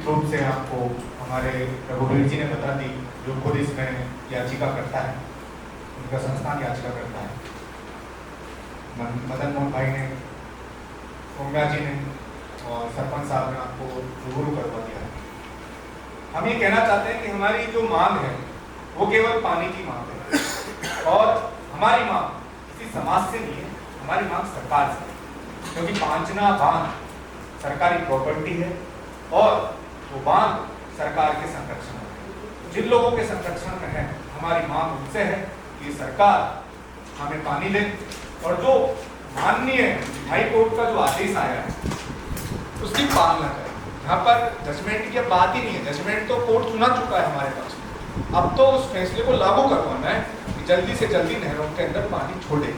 रूप से आपको हमारे रघुवीर जी ने बता दी, जो खुद इसमें याचिका करता है, उनका संस्थान याचिका करता है। मदन मोहन भाई ने, सोम्या जी ने और सरपंच साहब ने आपको रूबरू करवा दिया है। हम ये कहना चाहते हैं कि हमारी जो मांग है वो केवल पानी की मांग है, और हमारी मांग किसी समाज से नहीं है, हमारी मांग सरकार से है। क्योंकि पांचना बांध सरकारी प्रॉपर्टी है और वो बांध सरकार के संरक्षण में, जिन लोगों के संरक्षण में है, हमारी मांग उनसे है कि सरकार हमें पानी दे, और जो माननीय हाई कोर्ट का जो आदेश आया है उसकी पालना करें। यहाँ पर जजमेंट की बात ही नहीं है, जजमेंट तो कोर्ट सुना चुका है हमारे पास। अब तो उस फैसले को लागू करवाना है कि जल्दी से जल्दी नहरों के अंदर पानी छोड़े।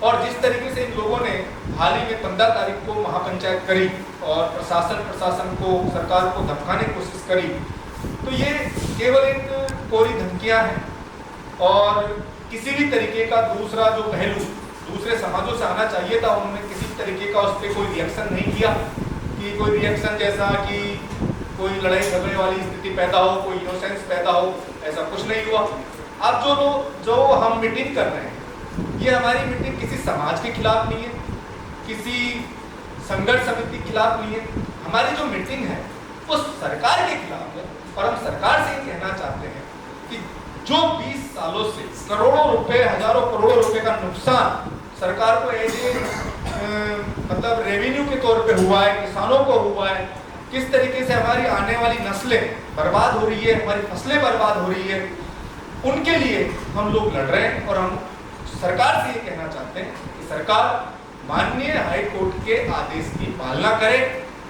और जिस तरीके से इन लोगों ने हाल ही में 15 तारीख को महापंचायत करी और प्रशासन को, सरकार को धमकाने की कोशिश करी, तो ये केवल एक कोरी धमकियां हैं और किसी भी तरीके का दूसरा जो पहलू दूसरे समाजों से आना चाहिए था, उन्होंने किसी तरीके का उस पर कोई रिएक्शन नहीं किया। कि कोई रिएक्शन जैसा कि कोई लड़ाई झगड़े वाली स्थिति पैदा हो, कोई इनोसेंस पैदा हो, ऐसा कुछ नहीं हुआ। अब जो हम मीटिंग कर रहे हैं, ये हमारी मीटिंग किसी समाज के खिलाफ नहीं है, किसी संघर्ष समिति के खिलाफ नहीं है। हमारी जो मीटिंग है वो सरकार के खिलाफ है, और हम सरकार से कहना चाहते हैं कि जो 20 सालों से करोड़ों रुपए, हजारों करोड़ों रुपए का नुकसान सरकार को मतलब रेवेन्यू के तौर पे हुआ है, किसानों को हुआ है, किस तरीके से हमारी आने वाली नस्लें बर्बाद हो रही है, हमारी फसलें बर्बाद हो रही है, उनके लिए हम लोग लड़ रहे हैं। और हम सरकार से ये कहना चाहते हैं कि सरकार माननीय हाई कोर्ट के आदेश की पालना करे,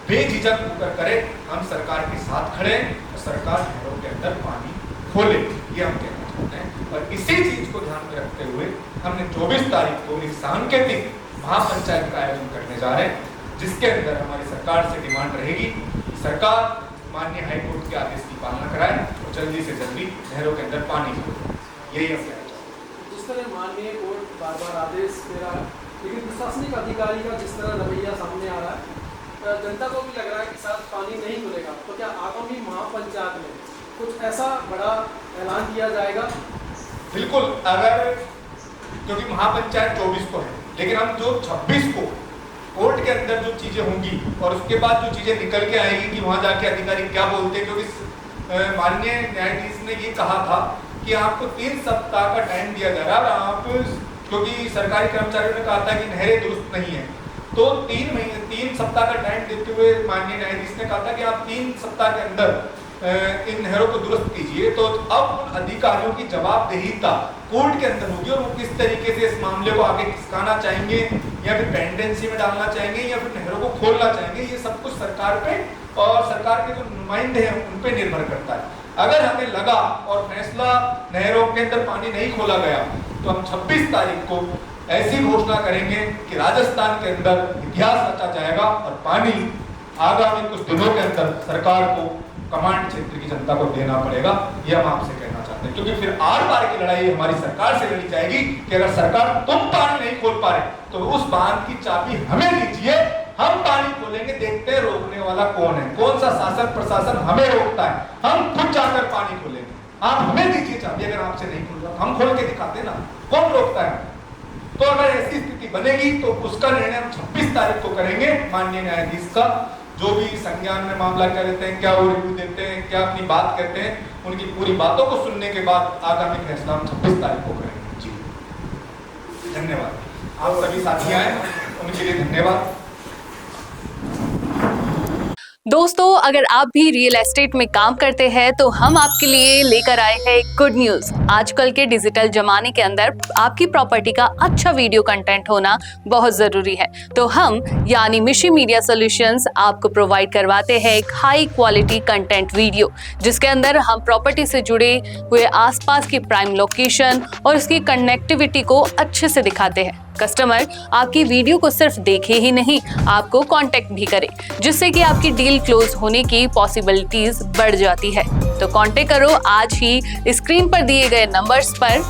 बेझिझक होकर करे। हम सरकार के साथ खड़े हैं और सरकार नहरों के अंदर पानी खोले, ये हम कहना चाहते हैं। और इसी चीज को ध्यान में रखते हुए हमने 24 तारीख को एक सांकेतिक महापंचायत का आयोजन करने जा रहे हैं, जिसके अंदर हमारी सरकार से डिमांड रहेगी कि सरकार माननीय हाई कोर्ट के आदेश की पालना कराए और जल्दी से जल्दी नहरों के अंदर पानी छोड़े। यही हम कहना चाहते हैं। जिस तरह माननीय कोर्ट बार-बार आदेश दे रहा है, लेकिन प्रशासनिक अधिकारी का जिस तरह रवैया सामने आ रहा है, जनता को भी लग रहा है कि शायद पानी नहीं खुलेगा। तो क्या आगामी महापंचायत में कुछ ऐसा बड़ा ऐलान किया जाएगा? बिल्कुल, अगर क्योंकि महापंचायत 24 को है, लेकिन हम जो 26 को कोर्ट के अंदर जो चीजें होंगी और उसके बाद जो चीजें निकल के आएगी कि वहां जाके अधिकारी क्या बोलते हैं, क्योंकि माननीय न्यायाधीश ने ये कहा था कि आपको 3 सप्ताह का टाइम दिया जा रहा है। आप क्योंकि सरकारी कर्मचारियों ने कहा था कि नहरें दुरुस्त नहीं है, तो 3 सप्ताह का टाइम देते हुए माननीय न्यायाधीश ने कहा था कि आप 3 सप्ताह के अंदर इन नहरों को दुरुस्त कीजिए। तो अब उन अधिकारियों की जवाबदेहीता कोर्ट के अंदर होगी और वो किस तरीके से इस मामले को आगे खिसकाना चाहेंगे, या फिर पेंडेंसी में डालना चाहेंगे, या फिर नहरों को खोलना चाहेंगे, ये सब कुछ सरकार पे और सरकार के जो नुमाइंदे हैं उन पे निर्भर करता है। अगर हमें लगा और फैसला नहरों के अंदर पानी नहीं खोला गया, तो हम 26 तारीख को ऐसी घोषणा करेंगे कि राजस्थान के अंदर इतिहास रचा जाएगा और पानी आगामी कुछ दिनों के अंदर सरकार को, कमांड क्षेत्र की जनता को देना पड़ेगा। ये हम आपसे कहना चाहते हैं, क्योंकि फिर आर पार की लड़ाई हमारी सरकार से लड़ी जाएगी कि अगर सरकार तुम पानी नहीं खोल पा रहे तो उस बांध की चाबी हमें दीजिए, हम पानी खोलेंगे, देखते हैं रोकने वाला कौन है, कौन सा शासन प्रशासन हमें रोकता है, हम खुद जाकर पानी खोलेंगे। आप हमें दीजिए चाबी, अगर आपसे नहीं खुल रहा हम खोल के दिखाते ना, कौन रोकता है। तो अगर ऐसी स्थिति बनेगी तो उसका निर्णय हम 26 तारीख को करेंगे। माननीय न्यायाधीश का जो भी संज्ञान में मामला क्या लेते हैं, क्या वो रिव्यू देते हैं, क्या अपनी बात कहते हैं, उनकी पूरी बातों को सुनने के बाद आगामी फैसला हम 26 तारीख को करेंगे। जी धन्यवाद। आप सभी साथी आए उनके लिए धन्यवाद। दोस्तों, अगर आप भी रियल एस्टेट में काम करते हैं तो हम आपके लिए लेकर आए हैं गुड न्यूज। आजकल के डिजिटल जमाने के अंदर आपकी प्रॉपर्टी का अच्छा वीडियो कंटेंट होना बहुत जरूरी है। तो हम यानी मिशी मीडिया सॉल्यूशंस आपको प्रोवाइड करवाते हैं एक हाई क्वालिटी कंटेंट वीडियो, जिसके अंदर हम प्रॉपर्टी से जुड़े हुए आसपास की प्राइम लोकेशन और उसकी कनेक्टिविटी को अच्छे से दिखाते हैं। कस्टमर आपकी वीडियो को सिर्फ देखे ही नहीं, आपको कांटेक्ट भी करे, जिससे कि आपकी डील क्लोज होने की पॉसिबिलिटीज बढ़ जाती है। तो कांटेक्ट करो आज ही स्क्रीन पर दिए गए नंबर्स पर।